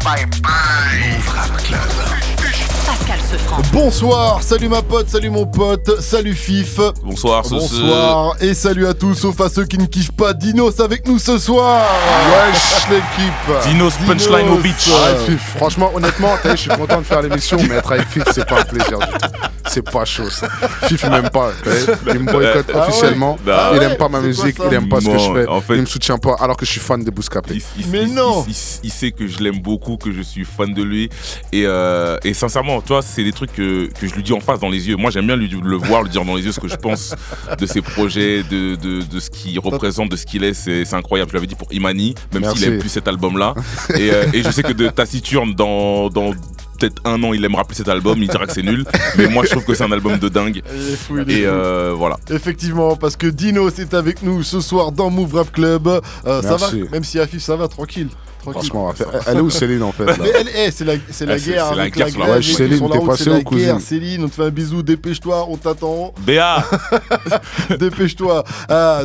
bye bye. Move Rap Club. Pascal Sefranc. Bonsoir, salut ma pote, salut mon pote, salut Fif. Bonsoir, Bonsoir et salut à tous, sauf à ceux qui ne kiffent pas. Dinos avec nous ce soir. Wesh l'équipe. Dinos Punchline au beach. Fif, franchement, honnêtement, je suis content de faire l'émission, mais être avec Fif, c'est pas un plaisir du tout. C'est pas chaud ça. Fif, il m'aime pas. Il me boycotte officiellement. Ah il ouais, aime pas ma c'est musique, quoi ça? il aime pas ce que je fais. En fait, il me soutient pas, alors que je suis fan de Bouscapé. Mais non. Il sait que je l'aime beaucoup, que je suis fan de lui. Et sincèrement, tu vois, c'est des trucs que je lui dis en face dans les yeux. Moi, j'aime bien le voir, lui dire dans les yeux ce que je pense de ses projets, de ce qu'il représente, de ce qu'il est. C'est incroyable. Je l'avais dit pour Imani, même s'il aime plus cet album-là. Et je sais que de Taciturne, dans peut-être un an, il aimera plus cet album, il dira que c'est nul. Mais moi, je trouve que c'est un albme de dingue. Et voilà. Effectivement, parce que Dinos est avec nous ce soir dans Move Rap Club. Ça va, même si Afif, ça va, tranquille. Franchement, elle est où Céline en fait là? Mais c'est la guerre. c'est la avec guerre la sur la grève, route. Céline, sur la t'es route, passé c'est la où, cousine? guerre. Céline, on te fait un bisou, dépêche-toi, on t'attend. Béa. Dépêche-toi.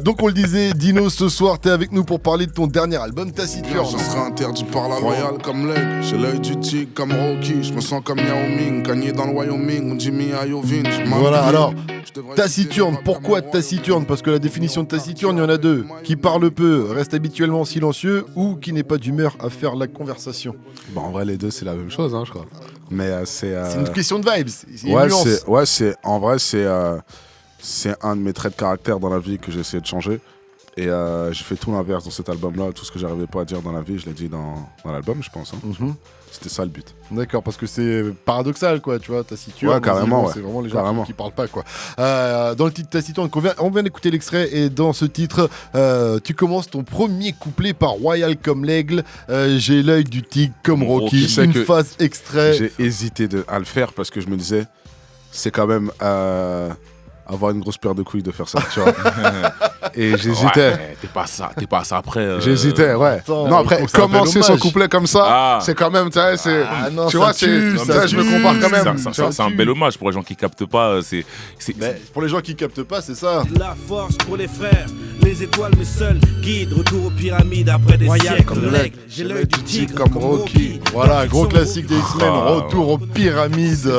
Donc on le disait, Dino, ce soir, t'es avec nous pour parler de ton dernier album, Taciturne. Ça sera interdit par la royale comme l'aigle. J'ai l'œil du tigre comme Rocky. Je me sens comme Yao Ming, gagné dans le Wyoming. On dit Mia Yovin. Voilà, alors, Taciturne, pourquoi Taciturne? Parce que la définition de Taciturne, il y en a deux. Qui parle peu, reste habituellement silencieux, ou qui n'est pas d'humeur à faire la conversation. Bon, en vrai, les deux, c'est la même chose, je crois. Mais c'est une question de vibes. En vrai, c'est un de mes traits de caractère dans la vie que j'ai essayé de changer. Et j'ai fait tout l'inverse dans cet album-là. Tout ce que j'arrivais pas à dire dans la vie, je l'ai dit dans l'album, je pense. C'était ça le but. D'accord, parce que c'est paradoxal, quoi, tu vois, Taciturne. Ouais, carrément, c'est vraiment les gens qui parlent pas, quoi. Dans le titre Taciturne, on vient d'écouter l'extrait, et dans ce titre, tu commences ton premier couplet par Royal comme l'aigle, j'ai l'œil du tigre comme Rocky, une phase extrait. J'ai hésité à le faire parce que je me disais, c'est quand même avoir une grosse paire de couilles de faire ça, tu vois. Et j'hésitais. Ouais, t'es pas ça après. J'hésitais, ouais. Attends, non, après, commencer son couplet comme ça, c'est quand même, tu vois, tu vois, je me compare quand même. C'est un bel hommage pour les gens qui captent pas. Pour les gens qui captent pas, c'est ça. La force pour les frères, les étoiles mes seuls guides, retour aux pyramides après des siècles comme l'aigle, j'ai l'œil du tigre comme Rocky. Voilà, gros classique des X-Men, retour aux pyramides.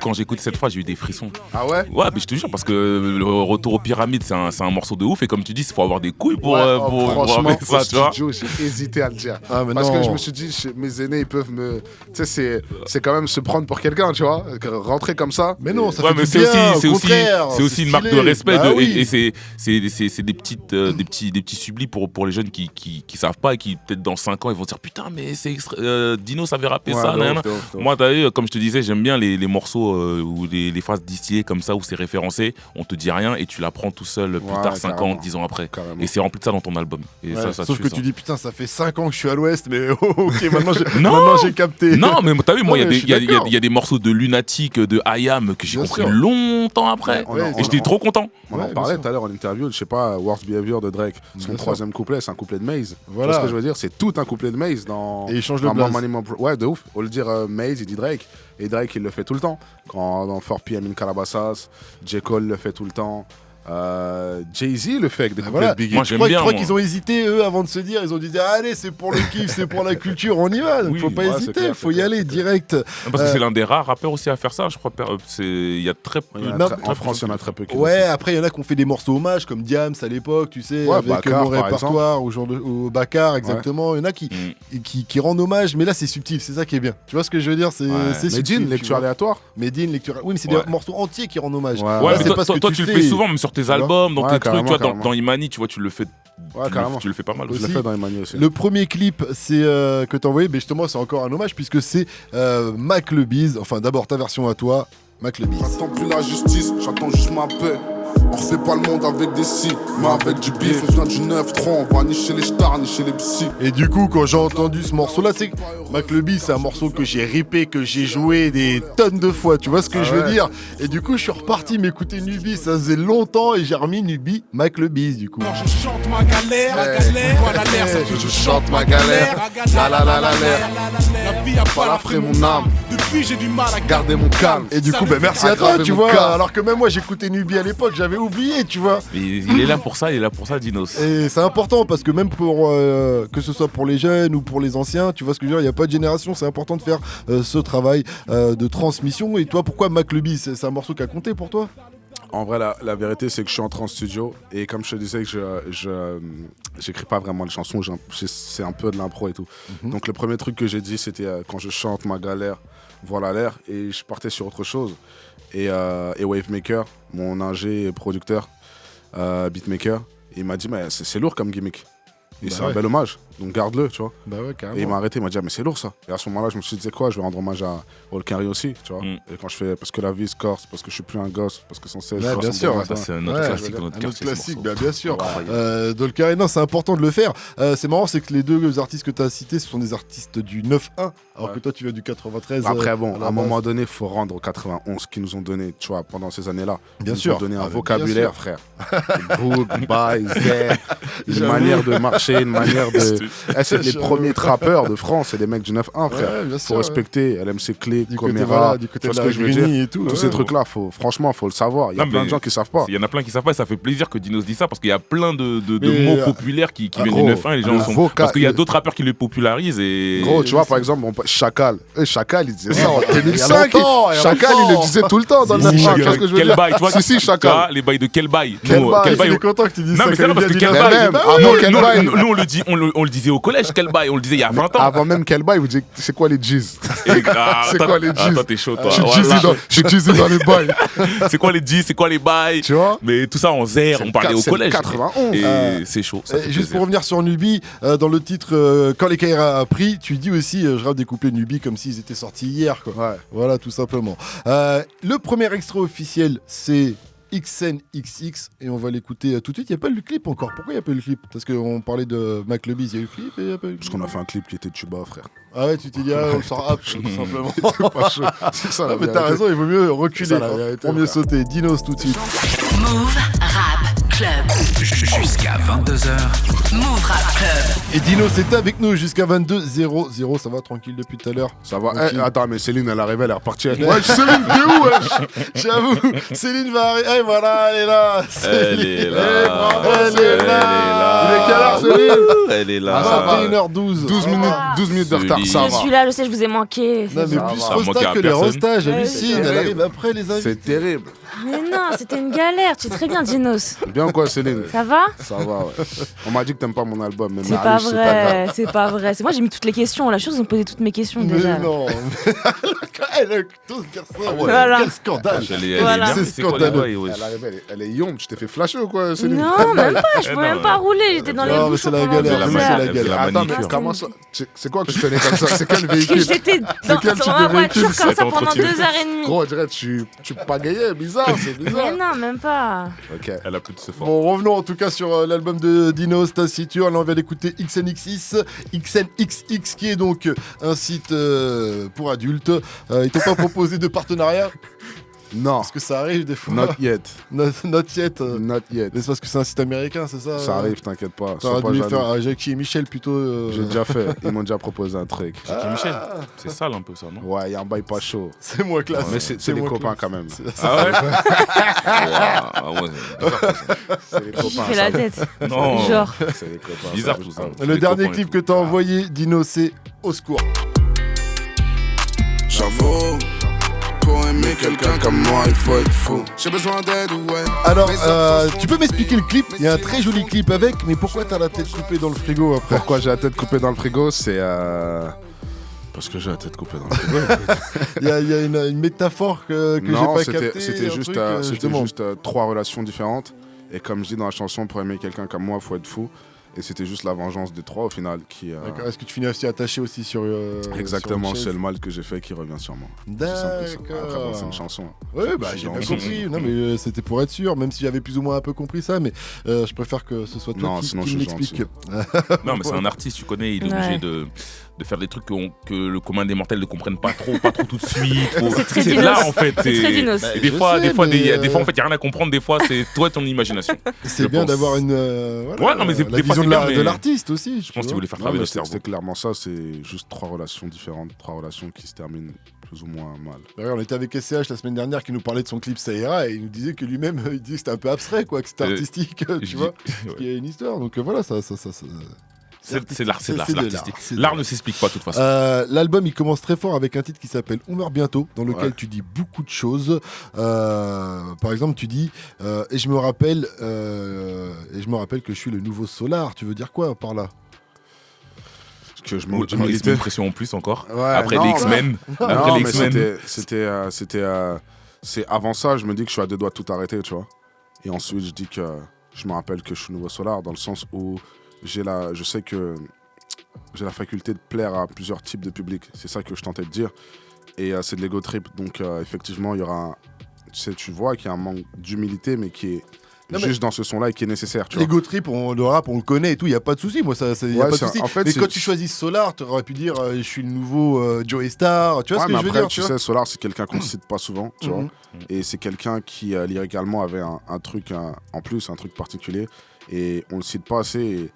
Quand j'écoute cette fois, j'ai eu des frissons. Ah ouais? Ouais, mais je te jure, parce que le retour aux pyramides, c'est un morceau de ouf, et comme tu dis, il faut avoir des couilles pour franchement, ça, tu vois. J'ai hésité à le dire. Parce que je me suis dit, mes aînés, ils peuvent me. Tu sais, c'est quand même se prendre pour quelqu'un, tu vois. Rentrer comme ça. Mais non, ça ouais, fait mais du bien, c'est aussi une marque de respect. Oui. Et c'est des petits sublis pour les jeunes qui savent pas et qui, peut-être dans 5 ans, ils vont se dire putain, mais Dino savait rapper ça. Moi, t'as vu, comme je te disais, j'aime bien les morceaux ou les phrases distillées comme ça où c'est référencé, on te dit rien et tu l'apprends tout seul plus tard, 5 ans, 10 ans après. Carrément. Et c'est rempli de ça dans ton album. Et ça sauf que ça. Tu dis putain, ça fait 5 ans que je suis à l'ouest, mais ok, maintenant j'ai capté. Non, mais t'as vu, moi, il y a des morceaux de Lunatic, de IAM que j'ai compris longtemps après. Et j'étais trop content. On en parlait tout à l'heure en interview, je sais pas, Worst Behavior de Drake. Son troisième couplet, c'est un couplet de Maze. Voilà. Tu vois ce que je veux dire? C'est tout un couplet de Maze dans. Et il change le blaze. Ouais, de ouf. Au lieu de dire Maze, il dit Drake. Et Drake, il le fait tout le temps. Dans 4PM in Calabasas, J. Cole le fait tout le temps. Jay-Z le fait avec des couplets de Biggie. Moi, je crois qu'ils ont hésité, eux, avant de se dire. Ils ont dit allez, c'est pour le kiff, c'est pour la culture, on y va. Donc faut pas hésiter, il faut y aller direct. Parce que c'est l'un des rares rappeurs aussi à faire ça, je crois. Il y a très peu. En France, il y en a très peu. Ouais, après, il y en a qui ont fait des morceaux hommages, comme Diams à l'époque, tu sais, avec Bakar, mon répertoire, au Bakar, exactement. Il y en a qui rendent hommage, mais là, c'est subtil, c'est ça qui est bien. Tu vois ce que je veux dire? C'est subtil. Medine, lecture aléatoire. Medine, lecture. Oui, mais c'est des morceaux entiers qui rendent hommage. Ouais, mais toi, tu le fais souvent, même sur tes albums, dans tes trucs, tu vois, dans Imani, tu vois, tu le fais. Tu le fais pas mal aussi. Je le fais dans Imani aussi. Le premier clip que t'as envoyé, justement, c'est encore un hommage puisque c'est Mac le Biz. Enfin, d'abord ta version à toi, Mac le Biz. J'attends plus la justice, j'attends juste ma paix. On refait pas le monde avec des si, mais avec du bif. On vient du 9-3, on va ni chez les stars, ni chez les psys. Et du coup, quand j'ai entendu ce morceau-là, c'est Mac le Biz, c'est un morceau que j'ai ripé, que j'ai joué des tonnes de fois. Tu vois ce que je veux dire? Et du coup, je suis reparti m'écouter Nubi. Ça faisait longtemps et j'ai remis Nubi, Mac le Biz, du coup. Je chante ma galère, voilà l'air, c'est que je chante ma galère. La vie a pas la frais mon âme. Depuis, j'ai du mal à garder mon calme. Et du coup, merci à toi, tu vois. Alors que même moi, j'écoutais Nubi à l'époque, j'avais oublié, tu vois. Mais il est là pour ça, Dinos. Et c'est important parce que même pour que ce soit pour les jeunes ou pour les anciens, tu vois ce que je veux dire, il n'y a pas de génération, c'est important de faire ce travail de transmission. Et toi, pourquoi Mac Le Bis, c'est un morceau qui a compté pour toi? En vrai, la vérité, c'est que je suis entré en studio et comme je te disais, que j'écris pas vraiment les chansons, c'est un peu de l'impro et tout. Donc le premier truc que j'ai dit, c'était quand je chante ma galère, voilà l'air, et je partais sur autre chose. Et Wavemaker, mon ingé et producteur, beatmaker, il m'a dit mais c'est lourd comme gimmick. Et c'est un bel hommage, donc garde-le, tu vois. Bah ouais, carrément. Et il m'a arrêté, il m'a dit, ah, mais c'est lourd ça. Et à ce moment-là, je me suis dit, quoi, je vais rendre hommage à Holkari aussi, tu vois. Et quand je fais, parce que la vie se corse, parce que je suis plus un gosse, parce que sans cesse. Ouais, bien sûr. Ça, c'est un autre classique dans notre quartier. Classique, bien sûr. Holkari, non, c'est important de le faire. C'est marrant, c'est que les deux artistes que tu as cités, ce sont des artistes du 9-1, alors que toi, tu viens du 93. Après, bon, à un moment donné, il faut rendre au 91 qu'ils nous ont donné, tu vois, pendant ces années-là. Bien ils sûr. nous ont donné un vocabulaire, frère. Book, buy, zère, une manière de marcher, une manière de. C'est les premiers trappeurs de France, c'est des mecs du 9-1, frère. Ouais, faut respecter LMC Clé, Coméra, Coméra, du côté tu de vois la ce que je veux dire. et tout. Tous ces trucs-là, franchement, faut le savoir. Il y a plein de gens qui savent pas. Il y en a plein qui savent pas et ça fait plaisir que Dinos dise ça parce qu'il y a plein de mots populaires qui viennent du 9-1 et les gens sont. Parce qu'il y a d'autres rappeurs qui les popularisent et. Gros, tu vois, par exemple, Chacal. Chacal, il disait ça en 2005. Chacal, il le disait tout le temps dans le 9-1. Tu vois ce que je veux dire? Quel bail, tu vois? Si, Chacal. Les bails de quel bail? Quel bail? Il est content que tu dises ça. Non, mais c'est vrai parce que quel bail. Nous, on le disait au collège, quel bail? On le disait il y a 20 ans. Avant même quel bail, vous dites, c'est quoi les G's? C'est quoi les G's? Toi, t'es chaud, toi. Je suis G's dans les bails. C'est quoi les G's? C'est quoi les bails? Tu vois? Mais tout ça en zère, on parlait au collège. 91. Et c'est chaud. Juste pour revenir sur Nubi, dans le titre Quand les Kaira a pris, tu dis aussi je rappe des couplets Nubi comme s'ils étaient sortis hier, quoi. Ouais. Voilà, tout simplement. Le premier extrait officiel, c'est XNXX et on va l'écouter tout de suite. Il n'y a pas eu le clip encore. Pourquoi il n'y a pas eu le clip? Parce qu'on parlait de Mac Le Biz, il y a eu le clip et il n'y a pas eu le clip. Parce qu'on a fait un clip qui était tuba, frère. Ah ouais, tu t'es dit, on sort rap, tout simplement. C'est pas chaud. C'est ça, la mais t'as raison, il vaut mieux reculer pour mieux sauter. Dinos tout de suite. Move Rap Club. Jusqu'à 22h. Move Rap Club. Et Dino, c'était avec nous jusqu'à 22h00. Ça va tranquille depuis tout à l'heure? Ça va. Attends, mais Céline, elle est arrivée, elle est repartie. Ouais, Céline, t'es où, wesh? J'avoue, Céline va arriver. Eh, voilà, elle est là. Elle est là. Elle est là. Il est quelle heure, Céline? Elle est là. 21h12. 12 minutes de retard, ça Je va. suis là, je sais, je vous ai manqué. Non, mais plus Ça Rosta manquera que les personne. Rosta, j'hallucine. Ouais, Elle arrive après les invités. C'est terrible. Mais non, c'était une galère. Tu es très bien, Dinos. Bien quoi, Céline? Ça va? Ça va, ouais. On m'a dit que t'aimes pas mon album, mais C'est pas vrai, c'est pas vrai. C'est moi, j'ai mis toutes les questions. La chose, ils ont posé toutes mes questions Mais déjà. non. Elle tous dire ça. Voilà. Quel scandale. Voilà. C'est scandaleux. Elle est yombe, tu t'es fait flasher ou quoi, Céline? Non, même pas. Je pouvais même pas rouler. J'étais dans les Non, mais bouchons c'est la pendant galère. 2 C'est heures. la galère. Attends, mais manicure. comment ça? C'est quoi que tu tenais comme ça? C'est quel Parce que véhicule? j'étais dans quel type ma de voiture véhicule? comme ça Attends, pendant continue. 2h30. Gros, on dirait que tu pagayais, bizarre, c'est Mais bizarre. non, même pas. Ok. Elle a plus de ce fort. Bon, revenons en tout cas sur l'album de Dinos, Taciturne. Là, on vient d'écouter XNXX, qui est donc un site pour adultes. Ils t'ont pas proposé de partenariat? Non, Parce que ça arrive des fois. not yet. Not yet. Not yet. Mais c'est parce que c'est un site américain, c'est ça? Ça arrive, t'inquiète pas. T'aurais Sois pas dû jaloux. faire Jackie et Michel plutôt. J'ai déjà fait. Ils m'ont déjà proposé un truc. Jackie Michel. C'est sale un peu ça, non? Ouais, il y a un bail pas chaud. C'est moins classe. Mais c'est des moins copains classe. quand même. Ah ouais? Ah ouais. C'est des Qui copains. fait la tête? Non. Genre. C'est des copains. Bizarre tout ça. Le dernier clip que t'as envoyé, Dino, c'est Au secours. J'avoue, pour aimer quelqu'un comme moi, il faut être fou. J'ai besoin d'aide, ouais. Alors, tu peux m'expliquer le clip? Il y a un très joli clip avec, mais pourquoi t'as la tête coupée dans le frigo après? Pourquoi j'ai la tête coupée dans le frigo? C'est parce que j'ai la tête coupée dans le frigo. Il y a une métaphore que j'ai Non, pas c'était captée. c'était un juste, truc, je demande. trois relations différentes. Et comme je dis dans la chanson, pour aimer quelqu'un comme moi, il faut être fou. Et c'était juste la vengeance des trois au final qui. D'accord. Est-ce que tu finis aussi attaché aussi sur. Exactement, sur une c'est chaise? le mal que j'ai fait qui revient sur moi. C'est simple que ça. Après, bon, c'est une chanson. Oui, bah j'ai bien Chanson. compris. Non, mais c'était pour être sûr, même si j'avais plus ou moins un peu compris ça, mais je préfère que ce soit toi Non, qui sinon me je suis l'explique. Non, mais c'est un artiste, tu connais, il est obligé de faire des trucs que le commun des mortels ne comprennent pas trop tout de suite. C'est très C'est Dinos. là en fait. C'est très Dinos. Et des Je fois, sais, des fois, mais, des fois, en fait, il n'y a rien à comprendre. Des fois, c'est toi et ton imagination. C'est Je bien pense. d'avoir une. Ouais, non, mais la des fois, vision vision c'est de bien, mais l'artiste aussi. Je pense qu'il voulait faire Non, travailler mais le cerveau. c'était clairement ça, c'est juste 3 relations différentes, 3 relations qui se terminent plus ou moins mal. D'ailleurs, on était avec SCH la semaine dernière qui nous parlait de son clip Ça ira et il nous disait que lui-même, il disait que c'était un peu abstrait, quoi, que c'était artistique, tu vois. Il y a une histoire, donc voilà, ça. C'est de l'art, c'est de l'art, C'est c'est de l'artistique. l'art, c'est de L'art l'art. ne s'explique pas de toute façon. L'album il commence très fort avec un titre qui s'appelle On meurt bientôt, dans lequel Ouais. tu dis beaucoup de choses. Par exemple, tu dis et je me rappelle que je suis le nouveau Solar. Tu veux dire quoi par là? Que je Il manque se met d'humilité. une pression en plus encore. Ouais, Après non, les X-Men. Après Non, les mais X-Men. c'est avant ça, je me dis que je suis à 2 doigts de tout arrêter, tu vois. Et ensuite, je dis que je me rappelle que je suis nouveau Solar, dans le sens où je sais que j'ai la faculté de plaire à plusieurs types de publics. C'est ça que je tentais de dire. Et c'est de l'ego trip. Donc, effectivement, il y aura. Tu vois qu'il y a un manque d'humilité, mais qui est Non, mais- juste dans ce son-là et qui est nécessaire, tu vois. L'ego trip, le rap, on le connaît et tout, il y a pas de souci. Moi, y a Ouais, pas de c'est- souci. en fait, Mais c'est- quand tu choisis Solar, tu aurais pu dire je suis le nouveau Joey Star. Tu vois Ouais, ce que mais je veux après, dire tu vois sais, Solar, c'est quelqu'un qu'on ne cite pas souvent, tu vois. Mhm. Et c'est quelqu'un qui, lyricalement, avait un truc en plus, un truc particulier. Et on le cite pas assez. Et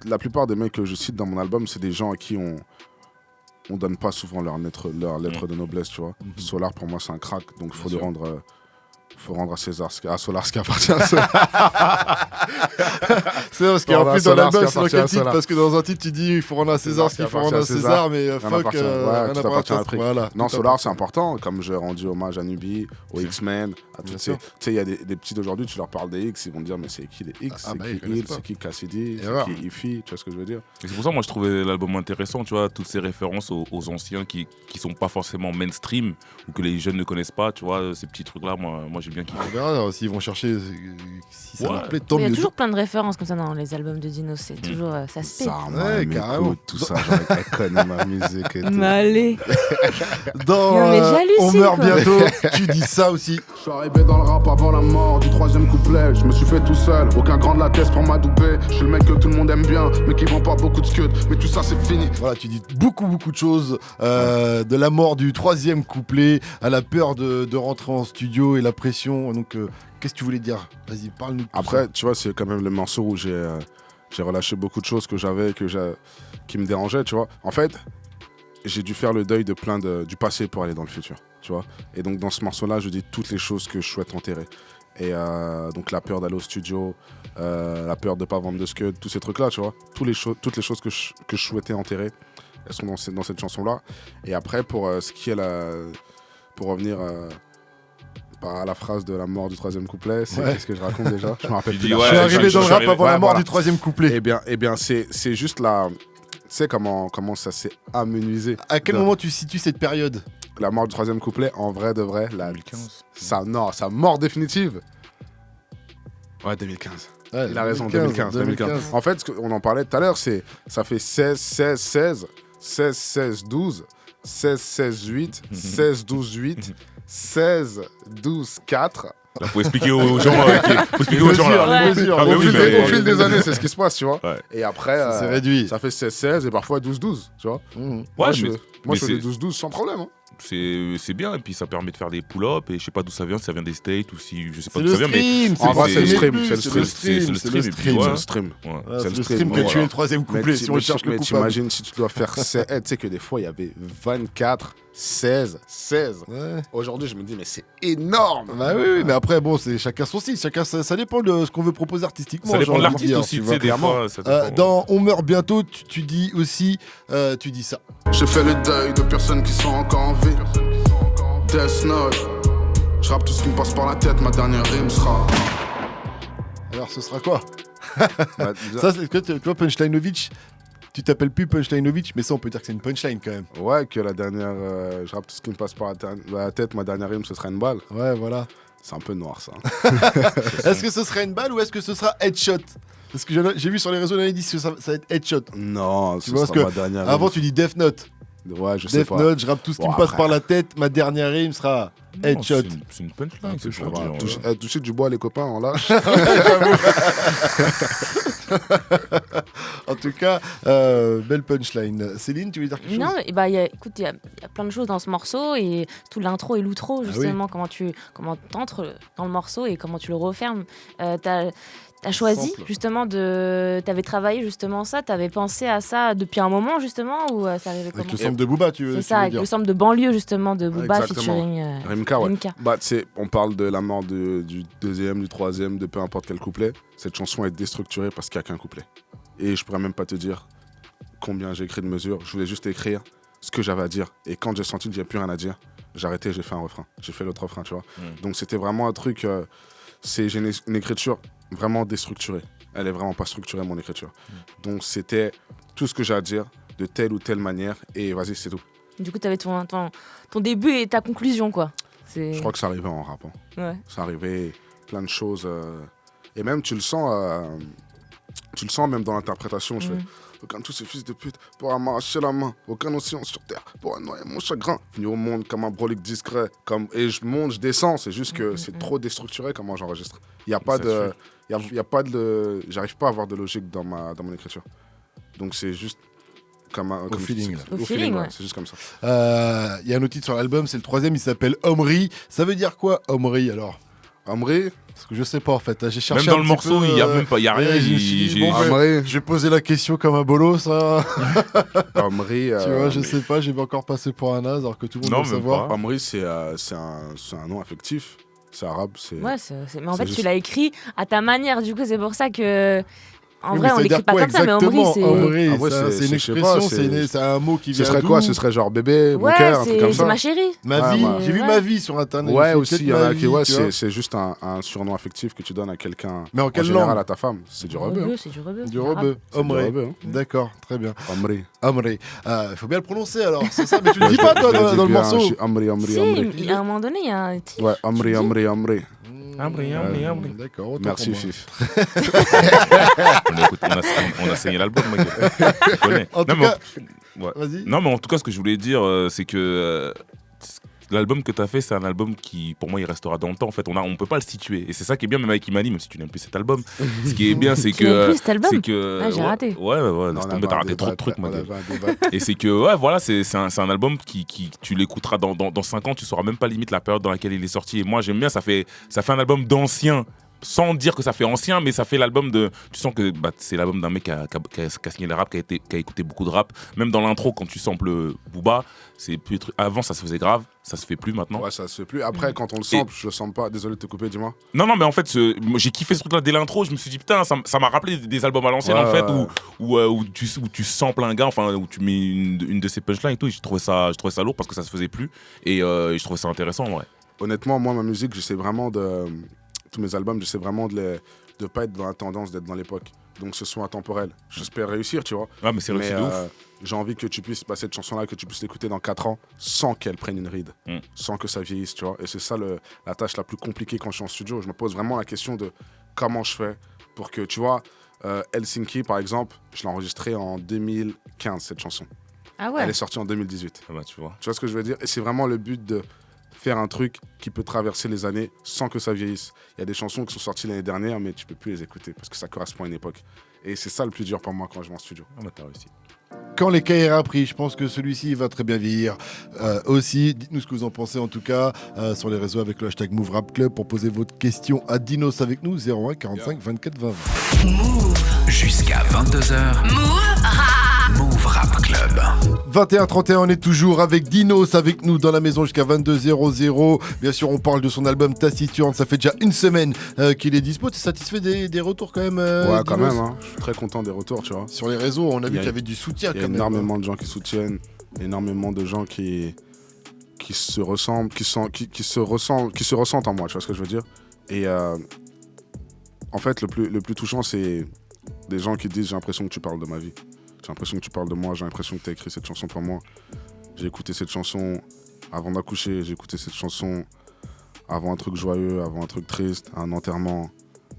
la plupart des mecs que je cite dans mon album, c'est des gens à qui on donne pas souvent leur lettre de noblesse, tu vois. Solar, pour moi, c'est un crack. Donc, il faut Bien lui sûr. faut rendre à César, à Solar ce qui appartient à Solar. C'est parce qu'il y a en Voilà, plus dans Solar, l'album, ce qui c'est dans appartient quel à titre? Solar. Parce que dans un titre, tu dis il faut rendre à César ce qu'il faut rendre à César, mais Rien fuck, appartient. Ouais, rien tout appartient appartient. à Afrique. Voilà. Non, tout Solar, appartient. c'est important, comme j'ai rendu hommage à Nubi, aux X-Men, à Bien toutes sûr. ces. Tu sais, il y a des petits d'aujourd'hui, tu leur parles des X, ils vont te dire, mais c'est qui les X, Ah, c'est bah, qui ils connaissent Hill, pas. c'est qui Cassidy, Erreur. c'est qui Ify, tu vois ce que je veux dire? Et c'est pour ça moi je trouvais l'album intéressant, tu vois, toutes ces références aux anciens qui sont pas forcément mainstream ou que les jeunes ne connaissent pas, tu vois, ces petits trucs là, moi j'ai bien kiffé. On verra s'ils vont chercher, si ça Ouais. leur plaît, tant Il y a mieux. toujours plein de références comme ça dans les albums de Dino, c'est toujours ça se fait. Ça, Ouais, carrément. tout ça, genre, elle connaît ma musique et tout. Mais allez. Dans Non, mais j'hallucine, On meurt quoi. bientôt, tu dis ça aussi. Je suis arrivé dans le rap avant la mort du 3e couplet. Je me suis fait tout seul, aucun grand de la caisse pour m'adouber. Je suis le mec que tout le monde aime bien, mais qui vend pas beaucoup de scuds. Mais tout ça c'est fini. Voilà, tu dis beaucoup de choses, de la mort du 3e couplet à la peur de rentrer en studio et la pression. Donc, qu'est-ce que tu voulais dire? Vas-y, parle-nous. de tout Après, ça. tu vois, c'est quand même le morceau où j'ai relâché beaucoup de choses que j'avais, qui me dérangeaient, tu vois. En fait, j'ai dû faire le deuil de du passé pour aller dans le futur, tu vois. Et donc, dans ce morceau-là, je dis toutes les choses que je souhaite enterrer. Et donc, la peur d'aller au studio, la peur de pas vendre de scud, tous ces trucs-là, tu vois. Toutes les choses que je souhaitais enterrer, elles sont dans cette chanson-là. Et après, pour ce qui est pour revenir à la phrase de la mort du 3e couplet, c'est Ouais. qu'est-ce que je raconte déjà? Je me rappelle Tu plus. dis, la ouais, je suis phrase. arrivé dans le rap avant la Ouais, mort voilà. du 3e couplet. Eh bien, c'est juste la. Tu sais comment ça s'est amenuisé. À quel de- moment tu situes cette période? La mort du 3e couplet, en vrai de vrai, 2015. sa mort définitive. Ouais, 2015. Ouais, Il a raison, 2015. En fait, on en parlait tout à l'heure, ça fait 16, 16, 16, 16, 16, 12, 16, 16, 8, 16, 12, 8, 16, 12, 4. Là, faut expliquer aux gens, faut expliquer aux gens là. Ouais. les mesures, Ah, mais Au oui, fil mais- au fil des années, c'est ce qui se passe, tu vois. Ouais. Et après, c'est réduit. ça fait 16, 16 et parfois 12, 12, tu vois. Mmh. Ouais, Moi, je mais fais c'est- des 12, 12 sans problème. Hein. c'est bien et puis ça permet de faire des pull-ups et je sais pas d'où ça vient, si ça vient des States ou si je sais pas C'est d'où le ça vient, mais stream, En vrai, c'est le stream, plus, c'est le c'est stream, le stream, c'est le c'est stream, le et puis stream. ouais. C'est le stream. ouais. Ouais, C'est c'est le le stream, stream qui a voilà. tué le 3e couplet, si on cherche le mais coupable. t'imagines si tu dois faire 16, tu sais que des fois il y avait 24, 16, 16. Ouais. Aujourd'hui, je me dis, mais c'est énorme. Bah oui, mais après, bon, c'est chacun son style, ça dépend de ce qu'on veut proposer artistiquement. Ça dépend j'ai de envie l'artiste dire, aussi, tu tu vois. sais, des fois, ça dépend. Dans On meurt bientôt, tu dis aussi, tu dis ça. J'ai fait le deuil de personnes qui sont encore en vie. Death Note. Je rappe tout ce qui me passe par la tête, ma dernière rime sera. Alors, ce sera quoi? Bah, Ça, c'est que tu vois, Punchlinovich, tu t'appelles plus Punchlinovich, mais ça, on peut dire que c'est une punchline quand même. ouais, que la dernière. Je rappe tout ce qui me passe par la tête, ma dernière rime, ce sera une balle. Ouais, voilà. C'est un peu noir, ça. Est-ce que ce sera une balle ou est-ce que ce sera headshot? Parce que j'ai vu sur les réseaux, on avait dit que ça va être headshot. Non, Tu ce vois, sera parce ma dernière Avant, rime. tu dis Death Note. Ouais, je sais Death pas. Note, je rappe tout ce qui Bon, me passe après. par la tête, ma dernière rime sera Non, headshot. c'est une punchline, c'est Je pour sais dire. pas. Toucher du bois, les copains, on lâche. En tout cas, belle punchline. Céline, tu veux dire quelque chose? Non, bah, écoute, il y a plein de choses dans ce morceau et tout l'intro et l'outro, justement, comment t'entres dans le morceau et comment tu le refermes. T'as choisi Sample. justement t'avais travaillé justement ça, t'avais pensé à ça depuis un moment justement ou ça arrivait comment? Avec le sample de Booba, tu veux C'est tu ça, veux avec dire. le sample de banlieue justement de Booba Exactement. featuring Rimka, ouais. Rimka. Bah, on parle de la mort du deuxième, du troisième, de peu importe quel couplet. Cette chanson est déstructurée parce qu'il n'y a qu'un couplet. Et je pourrais même pas te dire combien j'ai écrit de mesures. Je voulais juste écrire ce que j'avais à dire. Et quand j'ai senti qu'il n'y avait plus rien à dire, j'ai arrêté, j'ai fait un refrain. J'ai fait l'autre refrain, tu vois. Donc c'était vraiment un truc... j'ai une écriture vraiment déstructurée. Elle est vraiment pas structurée, mon écriture. Donc c'était tout ce que j'ai à dire de telle ou telle manière. Et vas-y, c'est tout. Du coup, t'avais ton début et ta conclusion quoi. Je crois que ça arrivait en rap. Ouais. Ça arrivait plein de choses. Et même, tu le sens même dans l'interprétation. Je fais aucun de tous ces fils de pute pour m'arracher la main. Aucun océan sur terre pour noyer mon chagrin. Venu au monde comme un brolique discret. Et je monte, je descends. C'est juste que c'est trop déstructuré comment j'enregistre. Il n'y a pas de. Y a pas de. J'arrive pas à avoir de logique dans mon écriture. Donc c'est juste. Au feeling, là. Au feeling, ouais. C'est juste comme ça. Il y a un autre titre sur l'album, c'est le 3e, il s'appelle Omri. Ça veut dire quoi, Omri, alors? Omri, Parce que je sais pas en fait, j'ai cherché Même dans un le petit morceau, peu, il y a même pas, il y a rien. je me suis dit, j'ai- bon, Omri, je vais poser la question comme un bolos, ça. Omri, Tu vois, je sais pas, j'ai encore passé pour un naze alors que tout le monde Non, doit même savoir. pas. Omri, c'est un nom affectif. C'est arabe. Ouais, mais en c'est fait, juste- tu l'as écrit à ta manière, du coup, c'est pour ça que. En Oui, vrai, mais on ça veut l'écrit dire pas quoi comme ça, mais Omri, c'est. Omri, Ah ouais, ça, c'est- c'est une je sais pas, expression, c'est- c'est un mot qui Ce vient serait d'où? quoi? Ce serait genre bébé, mon Ouais, cœur, un truc comme c'est ça. ma chérie. Ma vie, Ouais, j'ai vu ouais. ma vie sur internet. Ouais, c'est aussi, peut-être il y en ma a qui, vie, ouais, tu vois. c'est juste un surnom affectif que tu donnes à quelqu'un. Mais en quelle général, langue? à ta femme. C'est du rebeu. Rebeu, c'est du rebeu. Du c'est arabe. rebeu, C'est du Omri. rebeu, hein. D'accord, très bien. Omri. Omri. Il faut bien le prononcer alors, c'est ça, mais tu le dis pas toi dans le morceau. Omri, Si, Omri. à un moment donné, il y a un titre. Ouais, Omri, dis Omri, Omri. D'accord, autant Merci, pour moi. Fif. On a saigné l'album, mec. Tu connais. En tout Non, mais cas, ouais. vas-y. Non, mais en tout cas, ce que je voulais dire, c'est que l'album que tu as fait, c'est un album qui, pour moi, il restera dans le temps. En fait, on peut pas le situer. Et c'est ça qui est bien, même avec Imani, même si tu n'aimes plus cet album. Ce qui est bien, c'est Tu n'aimes que. plus cet album c'est que Ah, j'ai ouais, raté. Ouais, On laisse avait tomber, t'as un raté trop de débat, trucs, on ma gueule. avait un débat. Et c'est que, ouais, voilà, c'est un album qui tu l'écouteras dans 5 ans, tu sauras même pas limite la période dans laquelle il est sorti. Et moi, j'aime bien, ça fait un album d'ancien. Sans dire que ça fait ancien, mais ça fait l'album de. Tu sens que c'est l'album d'un mec qui a signé le rap, qui a écouté beaucoup de rap. Même dans l'intro, quand tu samples Booba, c'est plus avant ça se faisait grave, ça se fait plus maintenant. Ouais, ça se fait plus. Après, quand on le sample, je le sens pas. Désolé de te couper, dis-moi. Non, mais en fait, moi, j'ai kiffé ce truc-là dès l'intro. Je me suis dit, putain, ça m'a rappelé des albums à l'ancienne, Ouais, en fait, ouais. où tu samples un gars, enfin, où tu mets une de ses punchlines et tout. Et je trouvais ça lourd parce que ça se faisait plus. Et je trouvais ça intéressant, en vrai. Honnêtement, moi, ma musique, j'essaie vraiment de. Tous mes albums, j'essaie vraiment de pas être dans la tendance, d'être dans l'époque. Donc ce soit intemporel. J'espère réussir, tu vois. Ouais, mais c'est réussi Mais de ouf. j'ai envie que tu puisses passer cette chanson-là, que tu puisses l'écouter dans 4 ans sans qu'elle prenne une ride, sans que ça vieillisse, tu vois. Et c'est ça la tâche la plus compliquée quand je suis en studio. Je me pose vraiment la question de comment je fais pour que, tu vois, Helsinki, par exemple, je l'ai enregistrée en 2015, cette chanson. Ah ouais. Elle est sortie en 2018. Ah bah, tu vois. Tu vois ce que je veux dire? Et c'est vraiment le but de faire un truc qui peut traverser les années sans que ça vieillisse. Il y a des chansons qui sont sorties l'année dernière, mais tu peux plus les écouter parce que ça correspond à une époque. Et c'est ça le plus dur pour moi quand je vais en studio. Ah bah, t'as réussi. Quand les KRA a pris, je pense que celui-ci il va très bien vieillir aussi. Dites-nous ce que vous en pensez en tout cas sur les réseaux avec le hashtag Move Rap Club pour poser votre question à Dinos avec nous 01 45 24 20 20. Move. Jusqu'à 22h. Move Rap Club. 21-31, on est toujours avec Dinos avec nous dans la maison jusqu'à 22h00. Bien sûr, on parle de son album Taciturne. Ça fait déjà une semaine qu'il est dispo. T'es satisfait des retours quand même ouais, quand Dinos même. Hein. Je suis très content des retours, tu vois. Sur les réseaux, on a vu Il y a- qu'il y avait du soutien Il y quand a même. énormément de gens qui soutiennent, énormément de gens qui se ressemblent, qui se ressentent en moi, tu vois ce que je veux dire. Et en fait, le plus touchant, c'est des gens qui disent j'ai l'impression que tu parles de ma vie. J'ai l'impression que tu parles de moi, j'ai l'impression que tu as écrit cette chanson pour moi. J'ai écouté cette chanson avant d'accoucher, j'ai écouté cette chanson avant un truc joyeux, avant un truc triste, un enterrement.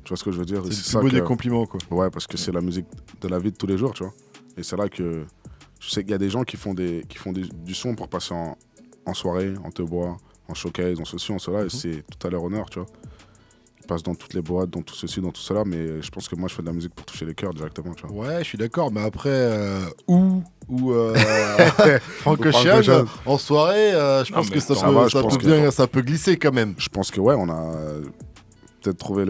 Tu vois ce que je veux dire? C'est le plus beau des compliments quoi. Ouais, parce que c'est la musique de la vie de tous les jours, tu vois. Et c'est là que je sais qu'il y a des gens qui font du son pour passer en soirée, en te bois, en showcase, en ceci, en cela, et c'est tout à leur honneur, tu vois. Ils passent dans toutes les boîtes, dans tout ceci, dans tout cela, mais je pense que moi je fais de la musique pour toucher les cœurs directement, tu vois. Ouais, je suis d'accord, mais après, ou Franck Franck Ocean, Ocean. en soirée, je pense mais que ça, ça peut, va, je ça pense peut que- bien, ça peut glisser quand même. Je pense que ouais, on a peut-être trouvé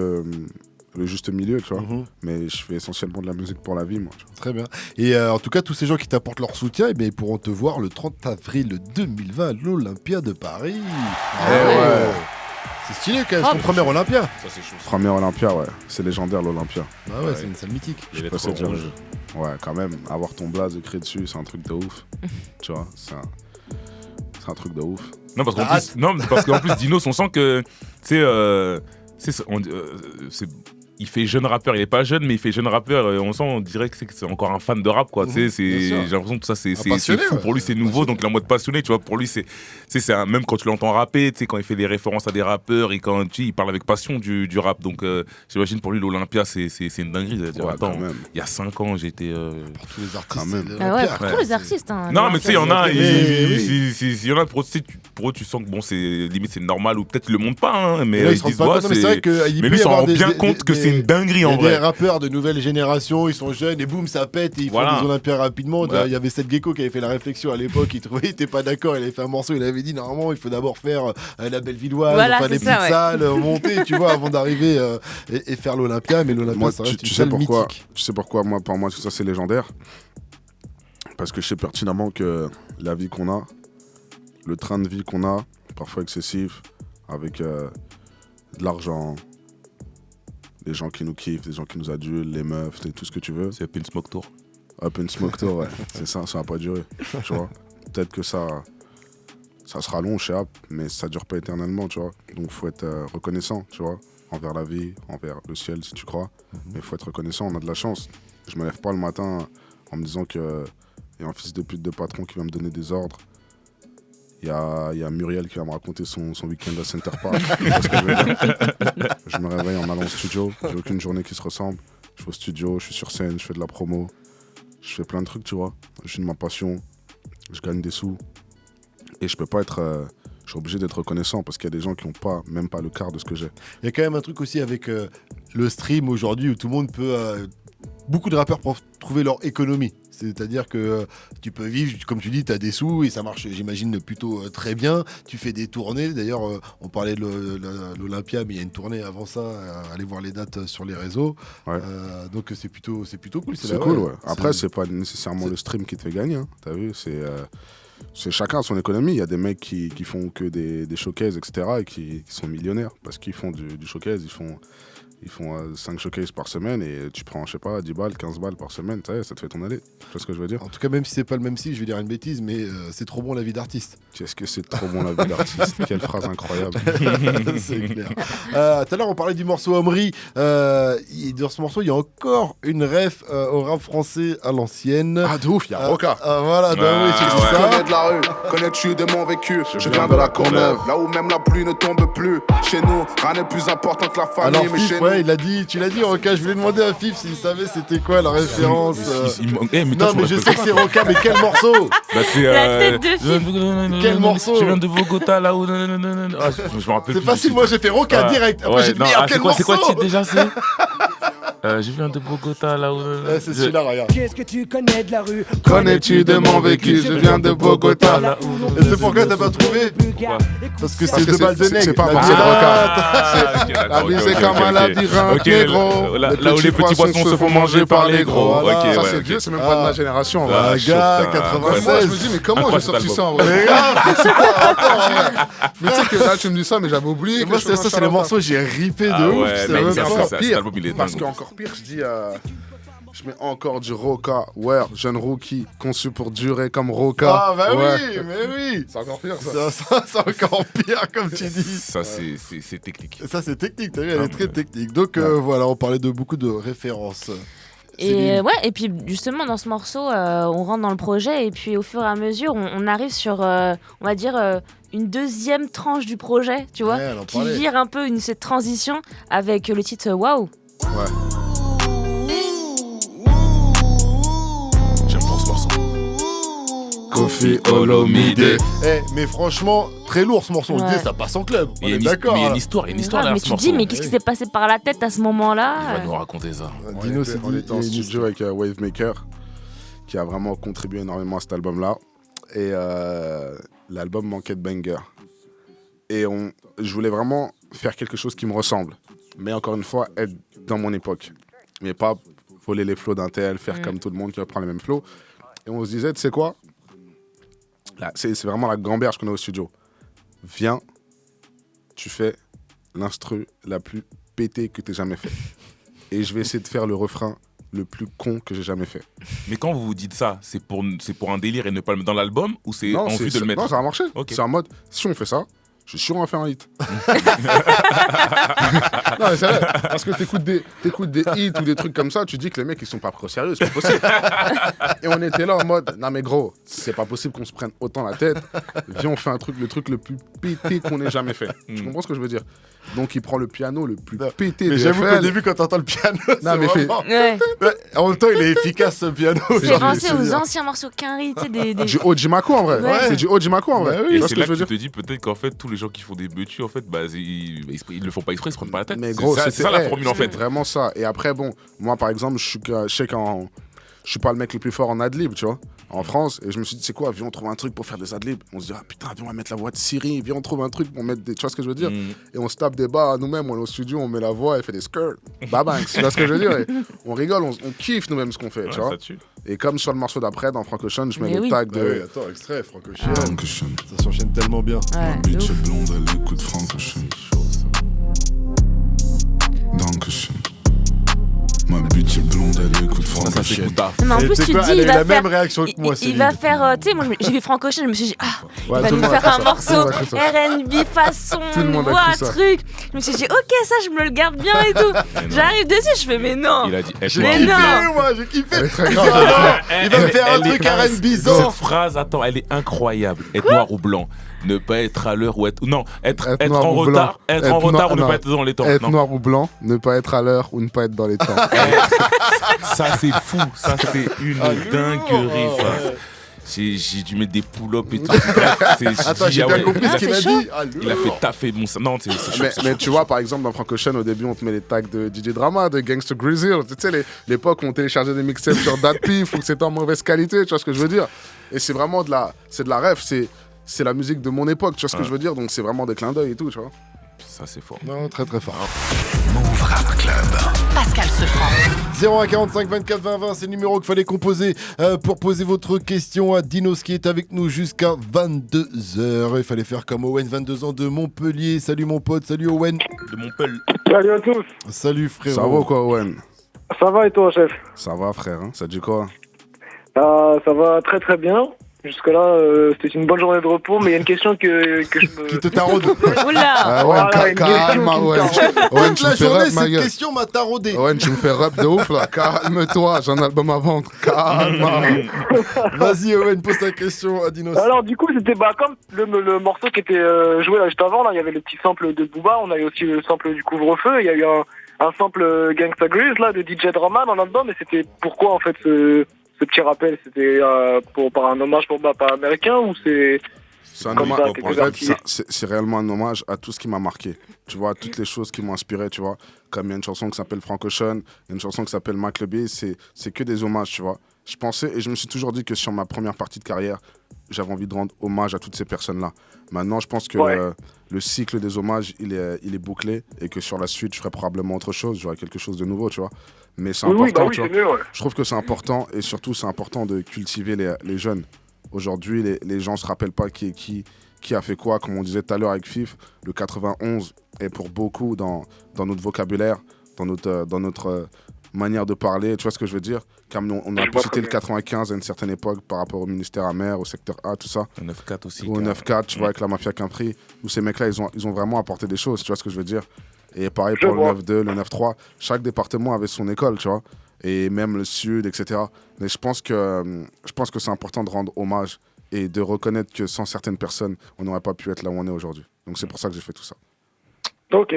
le juste milieu, tu vois. Mais je fais essentiellement de la musique pour la vie, moi. Très bien. Et en tout cas, tous ces gens qui t'apportent leur soutien, eh bien, ils pourront te voir le 30 avril 2020 à l'Olympia de Paris. Ouais. C'est stylé quand même, son premier Olympia. Ça, c'est chaud. Premier Olympia, ouais. C'est légendaire, l'Olympia. Ah ouais, c'est une salle mythique. Il y avait pas trop ça dire. rouge. Ouais, quand même. Avoir ton blaze écrit dessus, c'est un truc de ouf. Tu vois, c'est un truc de ouf. Non, parce qu'en plus, Dinos, on sent que, tu sais, il fait jeune rappeur, il est pas jeune, mais il fait jeune rappeur. On sent, on dirait que c'est encore un fan de rap, quoi. Tu sais, j'ai l'impression que ça, c'est fou. Pour lui, c'est nouveau, donc il est en mode passionné, tu vois. Pour lui, même quand tu l'entends rapper, tu sais, quand il fait des références à des rappeurs et quand il parle avec passion du rap. Donc, j'imagine pour lui, l'Olympia, c'est une dinguerie. C'est-à-dire, attends, il y a 5 ans, j'étais. Pour tous les artistes. Pour tous les artistes. Non, mais tu sais, il y en a, il y en a pour eux, tu sens que bon, limite, c'est normal ou peut-être ils le montrent pas, hein, mais ils se disent, mais lui, il s'en rend bien compte que c'est une dinguerie en vrai. Il y a des rappeurs de nouvelle génération, ils sont jeunes et boum, ça pète et ils font des Olympias rapidement. Il y avait Seth Gecko qui avait fait la réflexion à l'époque, il trouvait qu'il était pas d'accord, il avait fait un morceau, il avait dit normalement il faut d'abord faire la Bellevilloise, enfin des petites salles, monter, tu vois, avant d'arriver et faire l'Olympia. Mais l'Olympia, ça reste une salle mythique. Tu sais pourquoi pour moi tout ça c'est légendaire? Parce que je sais pertinemment que la vie qu'on a, le train de vie qu'on a, parfois excessif, avec de l'argent, des gens qui nous kiffent, des gens qui nous adulent, les meufs, tout ce que tu veux. C'est Up in Smoke Tour. Up in Smoke Tour, ouais. C'est ça va pas durer. Tu vois. Peut-être que ça sera long chez App, mais ça dure pas éternellement, tu vois. Donc faut être reconnaissant, tu vois, envers la vie, envers le ciel, si tu crois. Mais faut être reconnaissant, on a de la chance. Je me lève pas le matin en me disant que y a un fils de pute de patron qui va me donner des ordres. Il y a Muriel qui va me raconter son week-end à Center Park. Je me réveille en allant au studio. J'ai aucune journée qui se ressemble. Je vais au studio, je suis sur scène, je fais de la promo. Je fais plein de trucs, tu vois. Je suis de ma passion. Je gagne des sous. Et je peux pas être... je suis obligé d'être reconnaissant parce qu'il y a des gens qui n'ont même pas le quart de ce que j'ai. Il y a quand même un truc aussi avec le stream aujourd'hui où tout le monde peut... beaucoup de rappeurs peuvent trouver leur économie. C'est-à-dire que tu peux vivre, comme tu dis, tu as des sous et ça marche, j'imagine, plutôt très bien. Tu fais des tournées. D'ailleurs, on parlait de l'Olympia, mais il y a une tournée avant ça. Allez voir les dates sur les réseaux. Ouais. Donc c'est plutôt cool. C'est cool, ouais. Après, c'est pas nécessairement le stream qui te fait gagner. Hein. T'as vu, c'est chacun son économie. Il y a des mecs qui font que des showcases, etc. et qui sont millionnaires parce qu'ils font du showcase. Ils font 5 showcases par semaine et tu prends, je sais pas, 10 balles, 15 balles par semaine, ça te fait ton aller. Tu vois ce que je veux dire? En tout cas, même si c'est pas le même style, je vais dire une bêtise, mais c'est trop bon la vie d'artiste. Qu'est-ce que c'est trop bon la vie d'artiste? Quelle phrase incroyable. C'est clair. Tout à l'heure, on parlait du morceau Omri. Dans ce morceau, il y a encore une ref au rap français à l'ancienne. Ah, de ouf, il y a Roca. Voilà, oui, c'est ça. Je connais de la rue, connais-tu de mon vécu? Je viens de la Courneuve, là où même la pluie ne tombe plus. Chez nous, rien n'est plus important que la famille. Alors, Fif, tu l'as dit, Roca. Je voulais demander à Fif s'il savait c'était quoi la référence. Non, mais je sais que c'est Roca, mais quel morceau? La tête de Fif. Quel morceau? Je viens de Bogota, là où... Je me rappelle. C'est facile, moi j'ai fait Roca direct. Après j'ai dit, merde, quel morceau? C'est quoi le titre déjà? Je viens de Bogota, là où... C'est celui-là, regarde. Qu'est-ce que tu connais de la rue? Connais-tu de mon vécu? Je viens de Bogota. Et c'est pourquoi t'as pas trouvé? Parce que c'est 2 balles de nègre. C'est pas un morceau de Roca. La vie c'est comme un labyrinthe négro. Là où les petits poissons se font manger par les gros. Ça c'est vieux, c'est même pas de ma génération. Gars, 96. Moi je me dis mais comment j'ai sorti ça en vrai? C'est quoi le rapport en vrai? Mais tu sais que là tu me dis ça mais j'avais oublié. Moi ça c'est le morceau, j'ai ripé de ouf. C'est encore pire. Parce qu'encore pire, je dis... Je mets encore du Roca, jeune rookie, conçu pour durer comme Roca. Ah bah oui, mais oui. C'est encore pire ça. C'est encore pire comme tu dis. Ça c'est technique. Ça c'est technique, t'as vu, elle est très technique. Donc voilà, on parlait de beaucoup de références. Et puis justement dans ce morceau, on rentre dans le projet et puis au fur et à mesure, on arrive sur, on va dire, une deuxième tranche du projet, tu vois, qui vire un peu cette transition avec le titre Waouh. Ouais. Kofi Olomide. Mais franchement, très lourd ce morceau. On dit ça passe en club. On est d'accord. Mais il y a une histoire derrière mais ce tu morceau. dis, mais qu'est-ce qui s'est passé par la tête à ce moment-là? Il va nous raconter ça. On était en studio avec Wavemaker, qui a vraiment contribué énormément à cet album-là. Et l'album manquait de banger. Et je voulais vraiment faire quelque chose qui me ressemble. Mais encore une fois, être dans mon époque. Mais pas voler les flows d'un tel, faire comme tout le monde qui reprend les mêmes flows. Et on se disait, tu sais quoi? Là, c'est vraiment la gamberge qu'on a au studio. Viens, tu fais l'instru la plus pétée que t'aies jamais fait. Et je vais essayer de faire le refrain le plus con que j'ai jamais fait. Mais quand vous vous dites ça, c'est pour un délire et ne pas le mettre dans l'album ou c'est en vue de le mettre? Non, ça va marcher. Okay. C'est en mode, si on fait ça, je suis sûr on va faire un hit. Non, mais c'est vrai. Parce que t'écoutes des hits ou des trucs comme ça, tu dis que les mecs ils sont pas pris au sérieux, c'est pas possible. Et on était là en mode, non mais gros, c'est pas possible qu'on se prenne autant la tête. Viens, on fait le truc le plus pété qu'on ait jamais fait. Tu comprends ce que je veux dire? Donc il prend le piano le plus pété. Mais j'avoue qu'au début, quand t'entends le piano, non, mais vraiment... En même temps, il est efficace ce piano. C'est pensé aux anciens morceaux Quinry, tu sais, des... Du Ojimako en vrai. Ouais. C'est du Ojimako en vrai. Et c'est là que tu te dis peut-être qu'en fait, tous les gens qui font des bêtus, en fait, bah, ils le font pas exprès, ils se prennent pas la tête. Mais gros, c'est ça la formule en fait. Vraiment ça. Et après, bon, moi par exemple, je sais quand je suis pas le mec le plus fort en adlib, tu vois, en France. Et je me suis dit, c'est quoi, viens on trouve un truc pour faire des adlibs. On se dit, ah putain, viens on va mettre la voix de Siri, viens on trouve un truc pour mettre des, tu vois ce que je veux dire. Et on se tape des bars nous-mêmes, on est au studio, on met la voix et fait des skirts, babanks, tu vois ce que je veux dire. Et on rigole, on kiffe nous-mêmes ce qu'on fait, tu vois. Et comme sur le morceau d'après, dans Frank Ocean, je mets le tag de... Oui, attends, extrait, Frank Ocean. Ça s'enchaîne tellement bien. Ma bitch est blonde, elle écoute Frank Ocean. Dankeschön. Ma bitch est blonde, elle écoute Frank Ocean. Mais en plus, tu te dis, il va faire... réaction que moi, il va faire... Tu sais, moi, j'ai vu Frank Ocean, je me suis dit, il va nous faire un morceau R&B façon, voix, truc. Je me suis dit, ok, ça, je me le garde bien et tout. J'arrive dessus, je fais, mais non. Il a dit, j'ai kiffé. Il va faire un truc R&B bizarre. Cette phrase, attends, elle est incroyable. Être noir ou blanc. Ne pas être à l'heure ou être... Non, être en retard. Être en retard ou ne pas être dans les temps. Être noir ou blanc, ne pas être à l'heure ou ne pas être dans les temps. Ça, c'est fou. Ça, c'est une dinguerie, ça. J'ai dû mettre des pull-ups et tout. Attends, j'ai bien compris ce qu'il a dit. Il a fait taffer mon... Non, c'est chaud. Mais tu vois, par exemple, dans Frank Ocean, au début, on te met les tags de DJ Drama, de Gangsta Grizzle. Tu sais, l'époque où on téléchargeait des mixtapes sur DatPiff ou que c'était en mauvaise qualité, tu vois ce que je veux dire. Et c'est vraiment de la ref, c'est la musique de mon époque, tu vois ce que je veux dire. Donc c'est vraiment des clins d'œil et tout, tu vois. Ça, c'est fort. Non, très très fort. Move Rap Club. Pascal Sefranc. 01 45 24 20 20, c'est le numéro qu'il fallait composer pour poser votre question à Dinos qui est avec nous jusqu'à 22h. Il fallait faire comme Owen, 22 ans de Montpellier. Salut mon pote, salut Owen. De Montpellier. Salut à tous. Salut frérot. Ça va quoi Owen? Ça va et toi chef? Ça va frère, hein? Ça dit quoi? Ça va très très bien. Jusque-là, c'était une bonne journée de repos, mais il y a une question que je me... Qui te taraude. Oula. Owen, calme, Owen. Toute la journée, cette question m'a taraudé. Owen, tu me fais rap de ouf là. Calme-toi, j'ai un album à vendre. Calme. Vas-y Owen, pose ta question à Dinos. Alors du coup, c'était comme le morceau qui était joué là juste avant. Là, il y avait le petit sample de Booba, on avait aussi le sample du couvre-feu. Il y a eu un sample Gangsta Grizz là de DJ Drama dans l'album. Et c'était pourquoi en fait ce petit rappel, c'était par un hommage pour Bapa américain ou c'est un hommage, en fait, c'est réellement un hommage à tout ce qui m'a marqué. Tu vois, toutes les choses qui m'ont inspiré, tu vois. Comme il y a une chanson qui s'appelle Frank Ocean, il y a une chanson qui s'appelle McLeby, c'est que des hommages, tu vois. Je pensais, et je me suis toujours dit que sur ma première partie de carrière, j'avais envie de rendre hommage à toutes ces personnes-là. Maintenant, je pense que le cycle des hommages, il est bouclé et que sur la suite, je ferai probablement autre chose, j'aurai quelque chose de nouveau, tu vois. Mais c'est important, tu vois. Je trouve que c'est important et surtout, c'est important de cultiver les jeunes. Aujourd'hui, les gens ne se rappellent pas qui a fait quoi. Comme on disait tout à l'heure avec Fif, le 91 est pour beaucoup dans notre vocabulaire, dans notre manière de parler. Tu vois ce que je veux dire? Comme on a cité le 95 à une certaine époque par rapport au ministère amer, au secteur A, tout ça. Le 9-4 aussi. Ou au 9-4, tu vois, avec la mafia Quinfri, où ces mecs-là, ils ont vraiment apporté des choses. Tu vois ce que je veux dire? Et pareil pour le 9-2, le 9-3. Chaque département avait son école, tu vois. Et même le Sud, etc. Mais je pense que c'est important de rendre hommage et de reconnaître que sans certaines personnes, on n'aurait pas pu être là où on est aujourd'hui. Donc c'est pour ça que j'ai fait tout ça. Ok.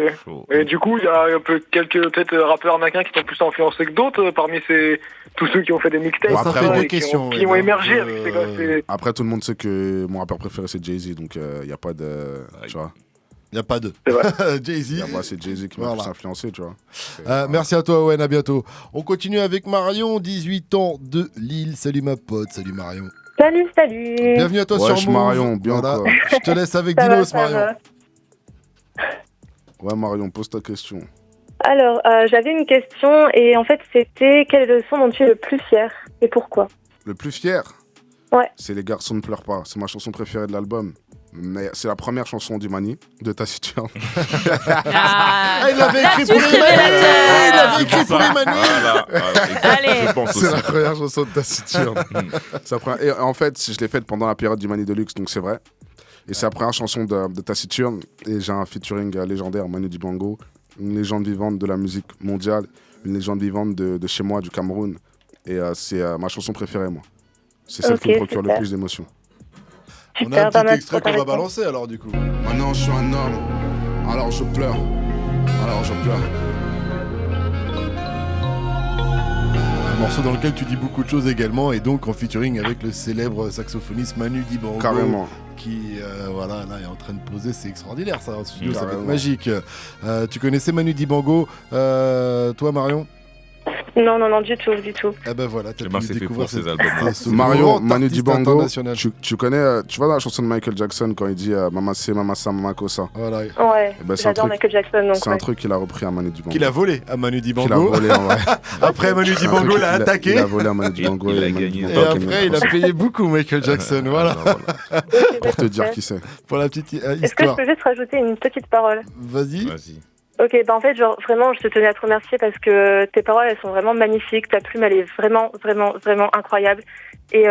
Et du coup, il y a un peu quelques peut-être rappeurs américains qui t'ont plus influencé que d'autres parmi tous ceux qui ont fait des mixtapes. Qui ont émergé avec ces gars. Après, tout le monde sait que mon rappeur préféré c'est Jay-Z, donc il n'y a pas de, tu vois. Il n'y a pas de Jay-Z. Moi, c'est Jay-Z qui m'a plus influencé, tu vois. Merci à toi, Owen, à bientôt. On continue avec Marion, 18 ans de Lille. Salut ma pote, salut Marion. Salut. Bienvenue à toi sur Move. Marion, bien voilà. quoi. Je te laisse avec Dinos, Marion. Ouais, Marion, pose ta question. Alors, j'avais une question et en fait, c'était quel est le son dont tu es le plus fier et pourquoi? Le plus fier? Ouais. C'est Les Garçons ne pleurent pas. C'est ma chanson préférée de l'album. Mais c'est la première chanson du Mani, de Taciturne. Il l'avait écrit pour les Mani. Il l'avait écrit pour les Mani. Allez. C'est la première chanson de Taciturne. Et en fait, je l'ai faite pendant la période du Mani Deluxe, donc c'est vrai. Et c'est la première chanson de Taciturne. Et j'ai un featuring légendaire, Manu Dibango, une légende vivante de la musique mondiale, une légende vivante de chez moi, du Cameroun. Et c'est ma chanson préférée, moi. C'est celle qui me procure le plus d'émotions. On a un petit extrait qu'on va balancer alors du coup. Maintenant je suis un homme, alors je pleure, alors je pleure. Un morceau dans lequel tu dis beaucoup de choses également et donc en featuring avec le célèbre saxophoniste Manu Dibango. Carrément. Qui voilà, là est en train de poser, c'est extraordinaire ça, en studio ça va être magique. Tu connaissais Manu Dibango, toi Marion? Non, du tout. Ah ben voilà, t'as pu découvrir ces albums. Mario, Manu Dibango, tu connais, tu vois la chanson de Michael Jackson quand il dit Mama c'est Mama ça, Mama Kosa. Voilà. Ouais, j'adore Michael Jackson. Donc c'est un truc qu'il a repris à Manu Dibango. Qu'il a volé à Manu Dibango. Qu'il a volé, en vrai. Après Manu Dibango l'a attaqué. Il a volé à Manu Dibango. Il a gagné. Et après il a payé beaucoup Michael Jackson, voilà. Pour te dire qui c'est. Pour la petite histoire. Est-ce que je peux juste rajouter une petite parole? Vas-y. Ok, en fait, vraiment, je te tenais à te remercier parce que tes paroles, elles sont vraiment magnifiques. Ta plume, elle est vraiment, vraiment, vraiment incroyable. Et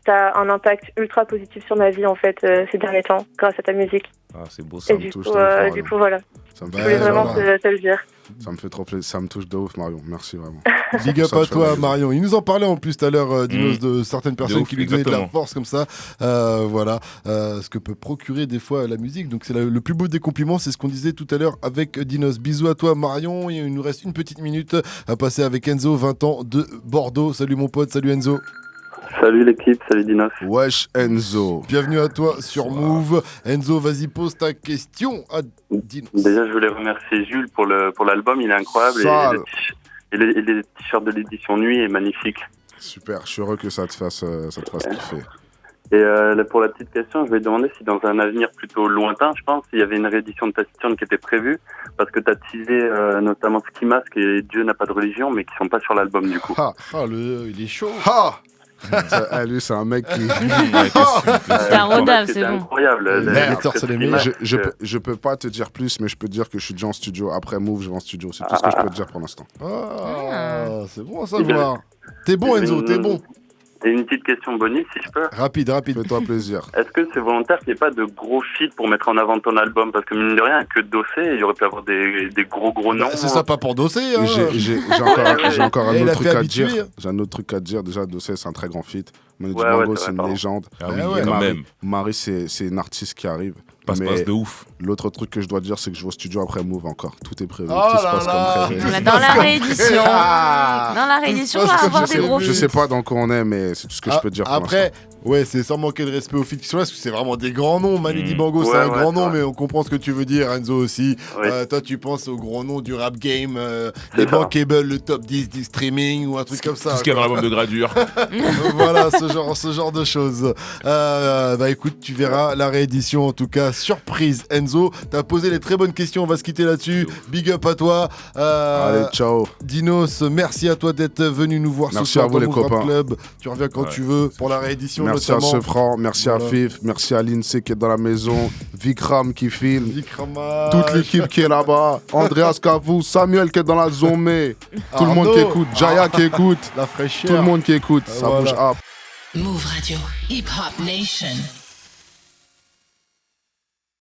t'as un impact ultra positif sur ma vie, en fait, ces derniers temps, grâce à ta musique. Ah, c'est beau ça. Et du coup, voilà. Ça me je voulais vraiment te le dire. Ça me fait trop plaisir. Ça me touche de ouf, Marion. Merci vraiment. Big up à toi, Marion. Il nous en parlait en plus tout à l'heure, Dinos, de certaines personnes qui lui donnaient de la force comme ça. Voilà, ce que peut procurer des fois la musique. Donc c'est le plus beau des compliments, c'est ce qu'on disait tout à l'heure avec Dinos. Bisous à toi, Marion. Il nous reste une petite minute à passer avec Enzo, 20 ans de Bordeaux. Salut mon pote, salut Enzo. Salut l'équipe, salut Dinos. Wesh Enzo. Bienvenue à toi sur Move. Enzo, vas-y, pose ta question à Dinos. Déjà, je voulais remercier Jules pour l'album, il est incroyable. Et les t-shirts de l'édition Nuit est magnifique. Super, je suis heureux que ça te fasse kiffer. Et pour la petite question, je vais demander si dans un avenir plutôt lointain, je pense, il y avait une réédition de Taciturne qui était prévue, parce que tu as teasé notamment Ski Mask et Dieu n'a pas de religion, mais qui sont pas sur l'album du coup. Il est chaud. Lui, c'est un mec qui. C'est un rodave, c'est bon. Incroyable. Je peux pas te dire plus, mais je peux te dire que je suis déjà en studio. Après Move, je vais en studio. C'est tout ce que je peux te dire pour l'instant. C'est bon à savoir. T'es bon, Enzo, t'es bon. Et une petite question bonus, si je peux. Rapide. Fais-toi plaisir. Est-ce que c'est volontaire qu'il n'y ait pas de gros feats pour mettre en avant ton album? Parce que mine de rien, que Dossé, il aurait pu avoir des gros noms. C'est ça, pas pour Dossé. Hein. J'ai encore un autre truc à te dire. J'ai un autre truc à te dire. Déjà, Dossé, c'est un très grand feat. Manu Dibango, c'est une légende. Marie, c'est une artiste qui arrive. Passe de ouf. L'autre truc que je dois dire, c'est que je vais au studio après Move encore. Tout est prévu. Tout se passe comme prévu. Dans la réédition. On va avoir des gros feats. Je sais pas dans quoi on est, mais c'est tout ce que je peux te dire pour après, ouais, c'est sans manquer de respect aux feats qui sont là, parce que c'est vraiment des grands noms. Manu Dibango, c'est un grand nom, mais on comprend ce que tu veux dire, Enzo aussi. Toi, tu penses aux gros noms du rap game, les Bankable, le top 10 du streaming ou un truc comme ça. Tout ce qu'il y a dans l'album de Gradure. Voilà, ce genre de choses. Écoute, tu verras la réédition, en tout cas, surprise. Enzo, t'as posé les très bonnes questions, on va se quitter là-dessus. Big up à toi. Allez, ciao. Dinos, merci à toi d'être venu nous voir ce soir dans Move Rap Club. Tu reviens quand tu veux pour la réédition. Merci notamment. à Sefran, merci à Fif, merci à Lindsay qui est dans la maison, Vikram qui filme, toute l'équipe qui est là-bas, Andreas Cavou, Samuel qui est dans la zone, tout le monde qui écoute, Jaya qui écoute, la fraîcheur, tout le monde qui écoute, ça bouge up. Move Radio, Hip Hop Nation.